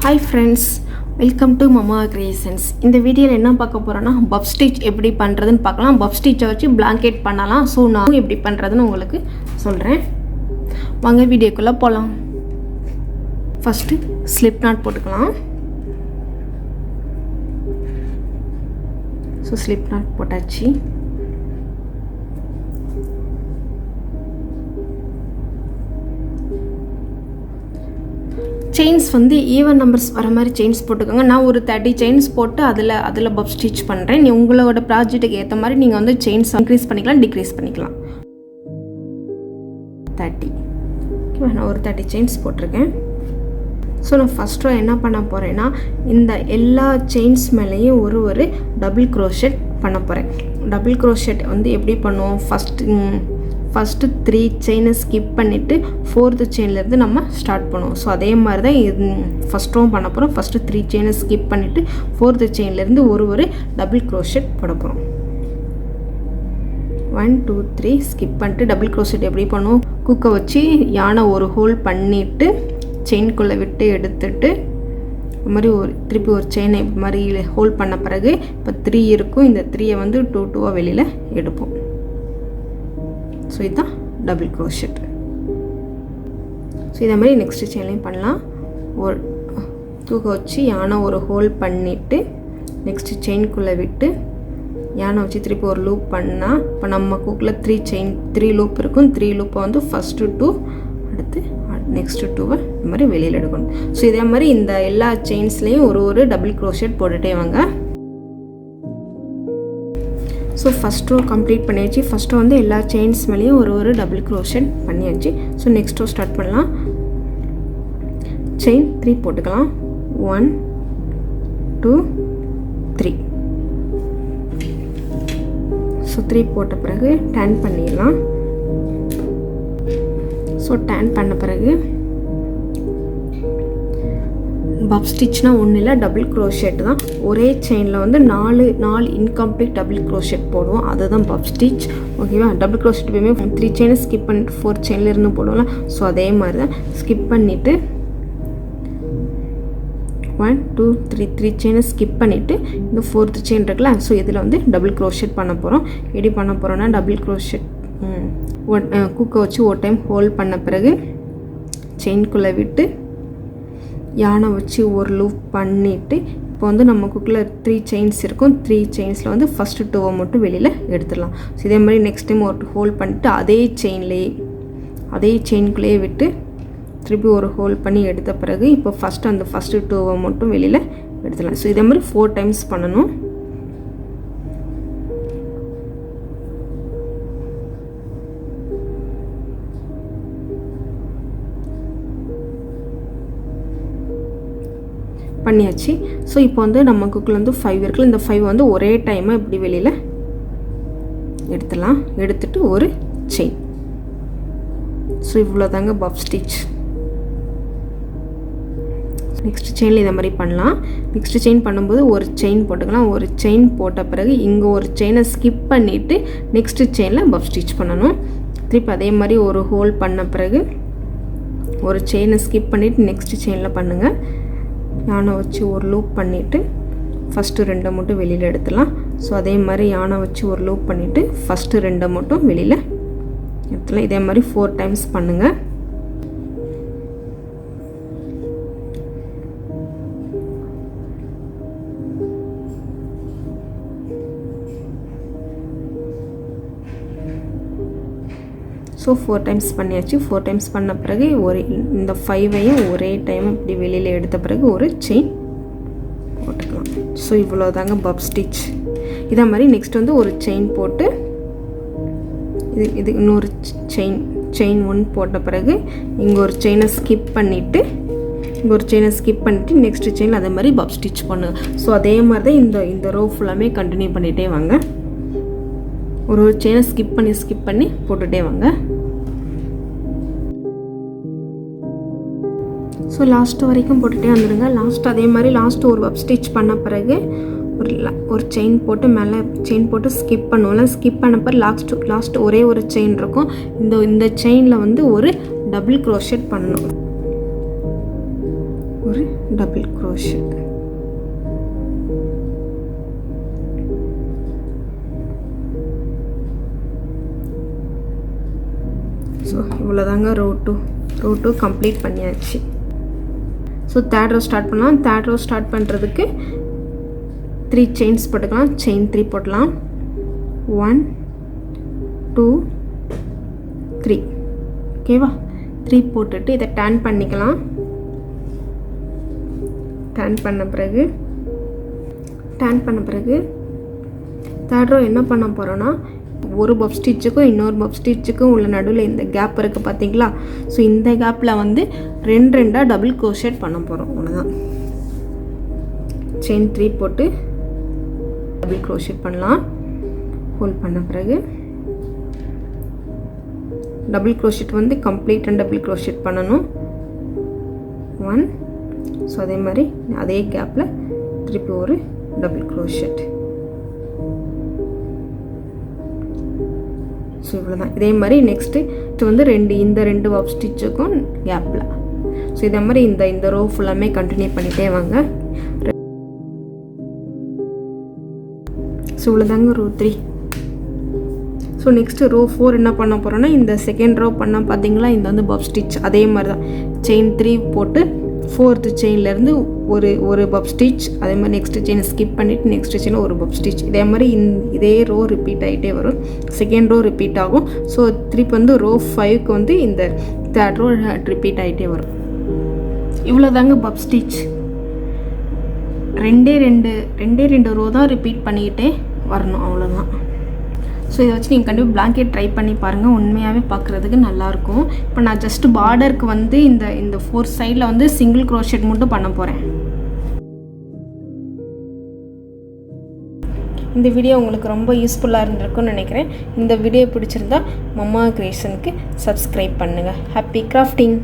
Hi friends, welcome to Mama Creations. இந்த வீடியோல என்ன பார்க்க போறோம்னா பப் ஸ்டிச் எப்படி பண்றதுன்னு பார்க்கலாம். பப் ஸ்டிச்சை வச்சு blanket பண்ணலாம். சோ நான் எப்படி பண்றதுன்னு உங்களுக்கு சொல்றேன். வாங்க வீடியோக்குள்ள போலாம். ஃபர்ஸ்ட் ஸ்லிப் knot போட்டுக்கலாம். சோ ஸ்லிப் knot போட்டாச்சு. செயின்ஸ் வந்து ஈவன் நம்பர்ஸ் வர மாதிரி செயின்ஸ் போட்டுக்கோங்க. நான் ஒரு 30 செயின்ஸ் போட்டு அதில் பப் ஸ்டிச் பண்ணுறேன். நீ உங்களோட ப்ராஜெக்ட்டுக்கு ஏற்ற மாதிரி நீங்கள் வந்து செயின்ஸ் இன்க்ரீஸ் பண்ணிக்கலாம், டிக்ரீஸ் பண்ணிக்கலாம். 30 ஓகேவா, நான் ஒரு 30 செயின்ஸ் போட்டிருக்கேன். ஸோ நான் ஃபஸ்ட் ரோ என்ன பண்ண போகிறேன்னா இந்த எல்லா செயின்ஸ் மேலேயும் ஒரு டபுள் க்ரோஷெட் பண்ண போகிறேன். டபுள் க்ரோஷெட் வந்து எப்படி பண்ணுவோம், ஃபஸ்ட்டு 3 செயினை ஸ்கிப் பண்ணிவிட்டு 4th செயின்லேருந்து நம்ம ஸ்டார்ட் பண்ணுவோம். ஸோ அதே மாதிரி தான் இது ஃபஸ்ட் ரோவும் பண்ண போகிறோம். ஃபஸ்ட்டு 3 செயினை ஸ்கிப் பண்ணிவிட்டு 4th செயின்லேருந்து ஒரு டபுள் க்ரோஷெட் போட போகிறோம். 1 2 3 ஸ்கிப் பண்ணிட்டு டபுள் க்ரோஷெட் எப்படி பண்ணுவோம், குக்கை வச்சு யானை ஒரு ஹோல் பண்ணிவிட்டு செயின்குள்ளே விட்டு எடுத்துட்டு இது மாதிரி திருப்பி ஒரு செயினை இது மாதிரி ஹோல்ட் பண்ண பிறகு இப்போ 3 இருக்கும். இந்த 3யை வந்து 2 வெளியில் எடுப்போம். ஸோ இதுதான் டபுள் க்ரோஷெட். ஸோ இதை மாதிரி நெக்ஸ்ட் செயின்லையும் பண்ணலாம். ஒரு தூக்க வச்சு யானை ஒரு ஹோல் பண்ணிவிட்டு நெக்ஸ்ட்டு செயின்குள்ளே விட்டு யானை வச்சு திருப்பி ஒரு லூப் பண்ணால் இப்போ நம்ம குக்கில் 3 லூப் இருக்கும். 3 லூப்பை வந்து ஃபஸ்ட்டு 2 அடுத்து நெக்ஸ்ட்டு 2வை இது மாதிரி வெளியில் எடுக்கணும். ஸோ இதே மாதிரி இந்த எல்லா செயின்ஸ்லேயும் ஒரு டபுள் க்ரோஷெட் போட்டுகிட்டே வாங்க. ஸோ ஃபஸ்ட் ரோ கம்ப்ளீட் பண்ணியாச்சு. ஃபஸ்ட் ரோ வந்து எல்லா செயின்ஸ் மேலேயும் ஒரு டபுள் க்ரோஷெட் பண்ணியாச்சு. ஸோ நெக்ஸ்ட் ரோ ஸ்டார்ட் பண்ணலாம். செயின் 3 போட்டுக்கலாம். 1 2 3. ஸோ 3 போட்ட பிறகு டர்ன் பண்ணிடலாம். ஸோ டர்ன் பண்ண பிறகு பப் ஸ்டிச்னால் ஒன்றும் இல்லை, டபுள் க்ரோஷெட் தான். ஒரே செயினில் வந்து 4 இன்கம்ப்ளீட் டபுள் க்ரோஷெட் போடுவோம், அதுதான் பப் ஸ்டிச். ஓகேவா, டபுள் க்ரோஷெட் எப்பயுமே 3 செயினை ஸ்கிப் பண்ணிட்டு 4th செயின்லேருந்து போடுவோம்ல. ஸோ அதே மாதிரி தான் ஸ்கிப் பண்ணிவிட்டு 1 2 3 செயினை ஸ்கிப் பண்ணிவிட்டு இந்த 4th செயின் இருக்குல்ல, ஸோ இதில் வந்து டபுள் க்ரோஷெட் பண்ண போகிறோம். எப்படி பண்ண போகிறோன்னா டபுள் க்ரோஷெட் குக்கை வச்சு ஒரு டைம் ஹோல்ட் பண்ண பிறகு செயின்குள்ளே விட்டு யானை வச்சு ஒரு லூப் பண்ணிவிட்டு இப்போ வந்து நம்ம குக்கில் 3 செயின்ஸ் இருக்கும். 3 செயின்ஸில் வந்து ஃபஸ்ட்டு 2வை மட்டும் வெளியில் எடுத்துடலாம். ஸோ இதே மாதிரி நெக்ஸ்ட் டைம் ஒரு ஹோல்ட் பண்ணிவிட்டு அதே செயின்குள்ளேயே விட்டு திருப்பி ஒரு ஹோல்ட் பண்ணி எடுத்த பிறகு இப்போ ஃபஸ்ட்டு 2வை மட்டும் வெளியில் எடுத்துடலாம். ஸோ இதே மாதிரி 4 டைம்ஸ் பண்ணணும். பண்ணியாச்சு. ஸோ இப்போ வந்து நம்ம குக்கில் வந்து 5 இருக்குல்ல, இந்த 5 வந்து ஒரே டைமாக இப்படி வெளியில் எடுத்துடலாம். எடுத்துட்டு ஒரு செயின். ஸோ இவ்வளோ தாங்க பப் ஸ்டிச். நெக்ஸ்ட் செயினில் இதை மாதிரி பண்ணலாம். நெக்ஸ்ட் செயின் பண்ணும்போது ஒரு செயின் போட்டுக்கலாம். ஒரு செயின் போட்ட பிறகு இங்கே ஒரு செயினை ஸ்கிப் பண்ணிவிட்டு நெக்ஸ்ட்டு செயினில் பப் ஸ்டிச் பண்ணணும். திருப்பி அதே மாதிரி ஒரு ஹோல் பண்ண பிறகு ஒரு செயினை ஸ்கிப் பண்ணிவிட்டு நெக்ஸ்ட் செயினில் பண்ணுங்கள். யானை வச்சு ஒரு லூப் பண்ணிவிட்டு ஃபஸ்ட்டு 2 மட்டும் வெளியில் எடுத்துடலாம். ஸோ அதே மாதிரி யானை வச்சு ஒரு லூப் பண்ணிவிட்டு ஃபஸ்ட்டு 2 மட்டும் வெளியில் எடுத்துடலாம். இதே மாதிரி 4 டைம்ஸ் பண்ணுங்கள். ஸோ 4 டைம்ஸ் பண்ணியாச்சு. 4 டைம்ஸ் பண்ண பிறகு இந்த 5ஐயும் ஒரே டைம் இப்படி வெளியில் எடுத்த பிறகு ஒரு செயின் போட்டுக்கலாம். ஸோ இவ்வளோ தாங்க பப் ஸ்டிச். இதே மாதிரி நெக்ஸ்ட் வந்து ஒரு செயின் போட்டு இது இன்னொரு செயின் 1 போட்ட பிறகு இங்கே ஒரு செயினை ஸ்கிப் பண்ணிவிட்டு நெக்ஸ்ட் செயின் அதே மாதிரி பப் ஸ்டிச் பண்ணுங்க. ஸோ அதே மாதிரி தான் இந்த ரோ ஃபுல்லாமே கண்டினியூ பண்ணிகிட்டே வாங்க. ஒரு செயினை ஸ்கிப் பண்ணி போட்டுகிட்டே வாங்க. ஸோ லாஸ்ட்டு வரைக்கும் போட்டுகிட்டே வந்துடுங்க. அதே மாதிரி லாஸ்ட்டு ஒரு பப் ஸ்டிச் பண்ண பிறகு ஒரு செயின் போட்டு மேலே செயின் போட்டு ஸ்கிப் பண்ணுவோம்ல. ஸ்கிப் பண்ணப்போ லாஸ்ட் ஒரே ஒரு செயின் இருக்கும். இந்த செயினில் வந்து ஒரு டபுள் க்ரோஷெட் பண்ணணும். ஒரு டபுள் crochet. ஸோ இவ்வளோதாங்க row 2 கம்ப்ளீட் பண்ணியாச்சு. ஸோ தேர்ட் ரோ ஸ்டார்ட் பண்ணலாம். தேர்ட் ரோ ஸ்டார்ட் பண்ணுறதுக்கு 3 செயின்ஸ் போட்டுக்கலாம். செயின் 3 போடலாம். 1 2 3 ஓகேவா? 3 போட்டுட்டு இதை டர்ன் பண்ணிக்கலாம். டர்ன் பண்ண பிறகு தேர்ட் ரோ என்ன பண்ண போகிறோன்னா, ஒரு பப் ஸ்டிச்சுக்கும் இன்னொரு பப் ஸ்டிச்சுக்கும் உள்ள நடுவில் இந்த கேப் இருக்குது பார்த்தீங்களா? ஸோ இந்த கேப்பில் வந்து 2 டபுள் crochet பண்ண போகிறோம். அவ்வளோதான். செயின் 3 போட்டு டபுள் crochet பண்ணலாம். ஹோல்ட் பண்ண பிறகு டபுள் crochet வந்து கம்ப்ளீட் அண்ட் டபுள் crochet பண்ணணும். 1. ஸோ அதே மாதிரி அதே கேப்பில் திருப்பி ஒரு டபுள் crochet. ஸோ இவ்வளோதான். இதே மாதிரி நெக்ஸ்ட்டு வந்து இந்த 2 பப் ஸ்டிச்சுக்கும் கேப்பில். ஸோ இதே மாதிரி இந்த ரோ ஃபுல்லாமே கண்டினியூ பண்ணிகிட்டே வாங்க. ஸோ இவ்வளோதாங்க ரோ 3. ஸோ நெக்ஸ்ட்டு ரோ 4 என்ன பண்ண போகிறோன்னா, இந்த செகண்ட் ரோ பண்ணால் பார்த்தீங்களா, இந்த வந்து பப் ஸ்டிச் அதே மாதிரி தான். செயின் 3 போட்டு 4th செயின்லேருந்து ஒரு பப் ஸ்டிச், அதே மாதிரி நெக்ஸ்ட் செயின் ஸ்கிப் பண்ணிவிட்டு நெக்ஸ்ட் செயின் ஒரு பப் ஸ்டிச். இதே மாதிரி இதே ரோ ரிப்பீட் ஆகிட்டே வரும். செகண்ட் ரோ ரிப்பீட் ஆகும். ஸோ திருப்பி வந்து ரோ 5க்கு வந்து இந்த தேர்ட் ரோ ரிப்பீட் ஆகிட்டே வரும். இவ்வளோதாங்க பப் ஸ்டிச். ரெண்டே ரோ தான் ரிப்பீட் பண்ணிக்கிட்டே வரணும். அவ்வளோதான். ஸோ இதை வச்சு நீங்கள் கண்டிப்பாக பிளாங்கெட் ட்ரை பண்ணி பாருங்கள். உண்மையாகவே பார்க்குறதுக்கு நல்லாயிருக்கும். இப்போ நான் ஜஸ்ட்டு பார்டருக்கு வந்து இந்த 4 சைடில் வந்து சிங்கிள் crochet மட்டும் பண்ண போகிறேன். இந்த வீடியோ உங்களுக்கு ரொம்ப யூஸ்ஃபுல்லாக இருந்திருக்கும்னு நினைக்கிறேன். இந்த வீடியோ பிடிச்சிருந்தா மம்மா கிரியேஷனுக்கு சப்ஸ்கிரைப் பண்ணுங்கள். Happy grafting.